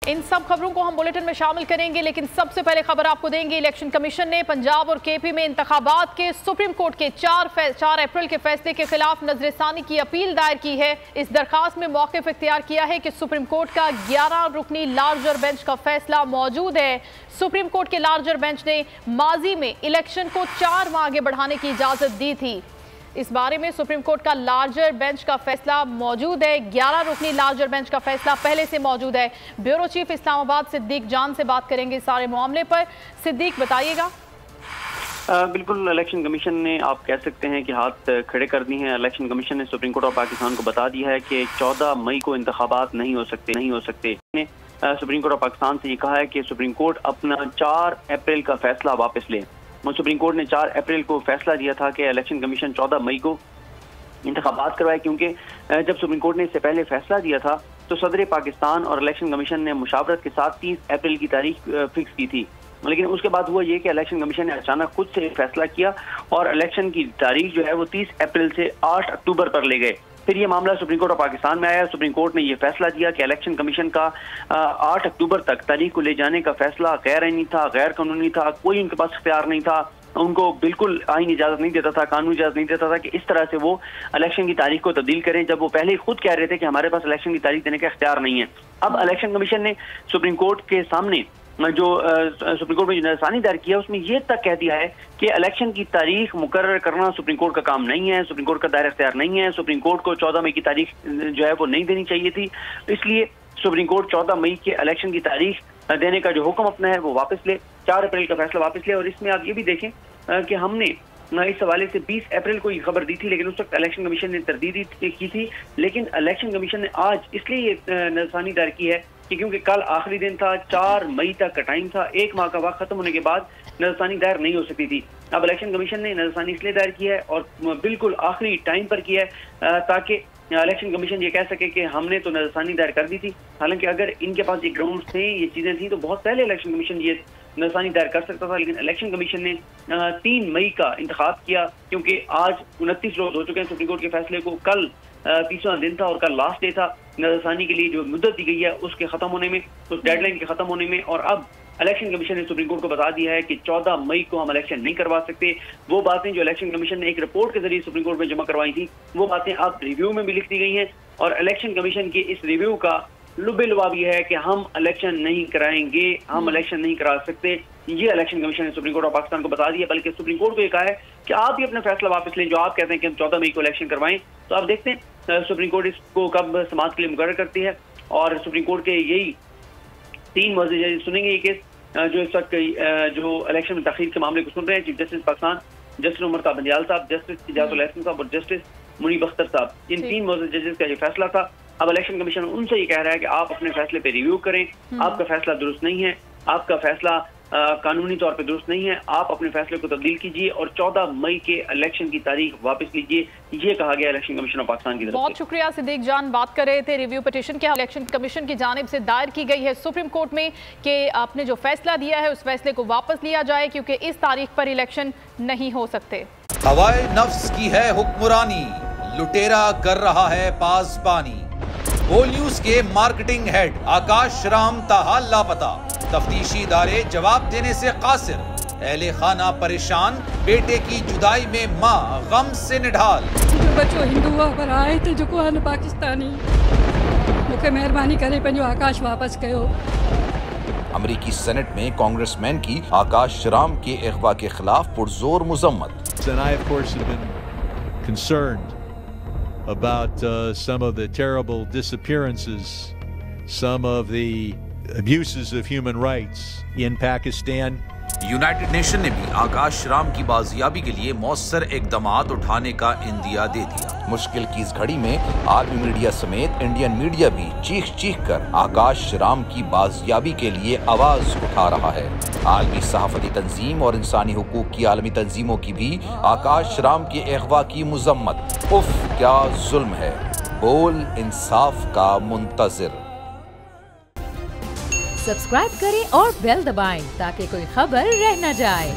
इन सब खबरों को हम बुलेटिन में शामिल करेंगे, लेकिन सबसे पहले खबर आपको देंगे। इलेक्शन कमीशन ने पंजाब और केपी में इंतखाबात के सुप्रीम कोर्ट के 4 अप्रैल के फैसले के खिलाफ नजरसानी की अपील दायर की है। इस दरखास्त में मौक़िफ़ इख्तियार किया है कि सुप्रीम कोर्ट का 11 रुकनी लार्जर बेंच का फैसला मौजूद है। सुप्रीम कोर्ट के लार्जर बेंच ने माजी में इलेक्शन को 4 माह आगे बढ़ाने की इजाजत दी थी। इस बारे में सुप्रीम कोर्ट का लार्जर बेंच का फैसला मौजूद है। 11 रुकनी लार्जर बेंच का फैसला पहले से मौजूद है। ब्यूरो चीफ इस्लामाबाद सिद्दीक जान से बात करेंगे सारे मामले पर। सिद्दीक, बताइएगा। बिल्कुल, इलेक्शन कमीशन ने, आप कह सकते हैं कि हाथ खड़े कर दिए हैं। इलेक्शन कमीशन ने सुप्रीम कोर्ट ऑफ पाकिस्तान को बता दिया है कि 14 मई को इंतखाबात नहीं हो सकते। सुप्रीम कोर्ट ऑफ पाकिस्तान से ये कहा है कि सुप्रीम कोर्ट अपना 4 अप्रैल का फैसला वापस ले। सुप्रीम कोर्ट ने 4 अप्रैल को फैसला दिया था कि इलेक्शन कमीशन 14 मई को इंतखाबात करवाए, क्योंकि जब सुप्रीम कोर्ट ने इससे पहले फैसला दिया था तो सदर पाकिस्तान और इलेक्शन कमीशन ने मुशावरत के साथ 30 अप्रैल की तारीख फिक्स की थी। लेकिन उसके बाद हुआ ये कि इलेक्शन कमीशन ने अचानक खुद से फैसला किया और इलेक्शन की तारीख जो है वो 30 अप्रैल से 8 अक्टूबर पर ले गए। फिर ये मामला सुप्रीम कोर्ट ऑफ पाकिस्तान में आया। सुप्रीम कोर्ट ने ये फैसला दिया कि इलेक्शन कमीशन का 8 अक्टूबर तक तारीख को ले जाने का फैसला गैर आईनी था, गैर कानूनी था। कोई उनके पास इख्तियार नहीं था, उनको बिल्कुल आईनी इजाजत नहीं देता था, कानूनी इजाजत नहीं देता था कि इस तरह से वो इलेक्शन की तारीख को तब्दील करें, जब वो पहले ही खुद कह रहे थे कि हमारे पास इलेक्शन की तारीख देने का इख्तियार नहीं है। अब इलेक्शन कमीशन ने सुप्रीम कोर्ट के सामने जो सुप्रीम कोर्ट में जो नजरसानी दायर किया उसमें ये तक कह दिया है कि इलेक्शन की तारीख मुकर्रर करना सुप्रीम कोर्ट का काम नहीं है, सुप्रीम कोर्ट का दायरा इख्तियार नहीं है। सुप्रीम कोर्ट को 14 मई की तारीख जो है वो नहीं देनी चाहिए थी, इसलिए सुप्रीम कोर्ट 14 मई के इलेक्शन की तारीख देने का जो हुक्म अपना है वो वापस ले, 4 अप्रैल का फैसला वापस ले। और इसमें आप ये भी देखें कि हमने इस हवाले से 20 अप्रैल को ये खबर दी थी, लेकिन उस वक्त इलेक्शन कमीशन ने तरदीद की थी। लेकिन इलेक्शन कमीशन ने आज इसलिए ये नजरसानी दायर की है कि क्योंकि कल आखिरी दिन था, 4 मई तक का टाइम था, 1 माह का वक्त खत्म होने के बाद नजरसानी दायर नहीं हो सकती थी। अब इलेक्शन कमीशन ने नजरसानी इसलिए दायर की है और बिल्कुल आखिरी टाइम पर किया है ताकि इलेक्शन कमीशन ये कह सके कि हमने तो नजरसानी दायर कर दी थी। हालांकि अगर इनके पास ये ग्राउंड थे, ये चीजें थी, तो बहुत पहले इलेक्शन कमीशन ये नजरसानी दायर कर सकता था। लेकिन इलेक्शन कमीशन ने 3 मई का इंतखाब किया, क्योंकि आज 29 रोज हो चुके हैं सुप्रीम कोर्ट के फैसले को। कल 30वां दिन था और कल लास्ट डे था नजरसानी के लिए जो मुद्दत दी गई है उसके खत्म होने में, उस डेडलाइन के खत्म होने में। और अब इलेक्शन कमीशन ने सुप्रीम कोर्ट को बता दिया है कि 14 मई को हम इलेक्शन नहीं करवा सकते। वो बातें जो इलेक्शन कमीशन ने एक रिपोर्ट के जरिए सुप्रीम कोर्ट में जमा करवाई थी, वो बातें अब रिव्यू में भी लिख दी गई हैं। और इलेक्शन कमीशन के इस रिव्यू का लुबे लुबाब ये है कि हम इलेक्शन नहीं कराएंगे, हम इलेक्शन नहीं करा सकते। ये इलेक्शन कमीशन ने सुप्रीम कोर्ट ऑफ पाकिस्तान को बता दिया। बल्कि सुप्रीम कोर्ट को ये कहा है कि आप ही अपना फैसला वापस लें, जो आप कहते हैं कि हम 14 मई को इलेक्शन करवाएं। तो आप देखते हैं सुप्रीम कोर्ट इसको कब समाअत के लिए मुकर्रर करती है। और सुप्रीम कोर्ट के यही 3 मुअज़्ज़िज़ जज सुनेंगे ये केस, जो इस वक्त जो इलेक्शन में तखरीर के मामले को सुन रहे हैं। Chief justice Pakistan justice Umar ताब बंदियाल साहब, जस्टिस इजाज़ुल एहसन साहब और जस्टिस मुनीब अख्तर साहब, इन 3 मुअज़्ज़िज़ जजेस का ये फैसला था। अब इलेक्शन कमीशन उनसे ये कह रहा है कि आप अपने फैसले पे रिव्यू करें, आपका फैसला दुरुस्त नहीं है, आपका फैसला कानूनी तौर पे दुरुस्त नहीं है, आप अपने फैसले को तब्दील कीजिए और 14 मई के इलेक्शन की तारीख वापस लीजिए। ये कहा गया इलेक्शन कमीशन ऑफ पाकिस्तान की तरफ से। बहुत शुक्रिया सिद्दीक जान। बात कर रहे थे रिव्यू पिटीशन के। इलेक्शन कमीशन की जानिब से दायर की गई है सुप्रीम कोर्ट में कि आपने जो फैसला दिया है उस फैसले को वापस लिया जाए, क्योंकि इस तारीख पर इलेक्शन नहीं हो सकते। हवाए नफ्स की है हुक्मरानी, लुटेरा कर रहा है पासबानी। बोल न्यूज के मार्केटिंग हेड आकाश राम ताहा लापता, तफ्तीशी इदारे जवाब देने से कासिर। अहले खाना परेशान, बेटे की जुदाई में माँ गम से निढाल। जो बच्चो हिंदू पर आए थे जो को पाकिस्तानी, मुझे मेहरबानी करे पंहिंजो आकाश वापस कयो। अमेरिकी सेनेट में कांग्रेसमैन की आकाश राम के अगवा के खिलाफ पुरजोर मुजम्मत। And I, of course, have been concerned about some of the terrible disappearances, some of the abuses of human rights in Pakistan. United nation ने भी आकाश राम की बाजियाबी के लिए मौसर इकदामात उठाने का इंदिया दे दिया। मुश्किल की इस घड़ी में आर्मी मीडिया समेत इंडियन मीडिया भी चीख चीख कर आकाश राम की बाजियाबी के लिए आवाज उठा रहा है। आलमी सहाफती तंजीम और इंसानी हुकूक की आलमी तंजीमों की भी आकाश राम के अगवा की मुजम्मत। उफ क्या जुल्म है, बोल इंसाफ का मुंतजिर। सब्सक्राइब करें और बेल दबाएं ताकि कोई खबर रह न जाए।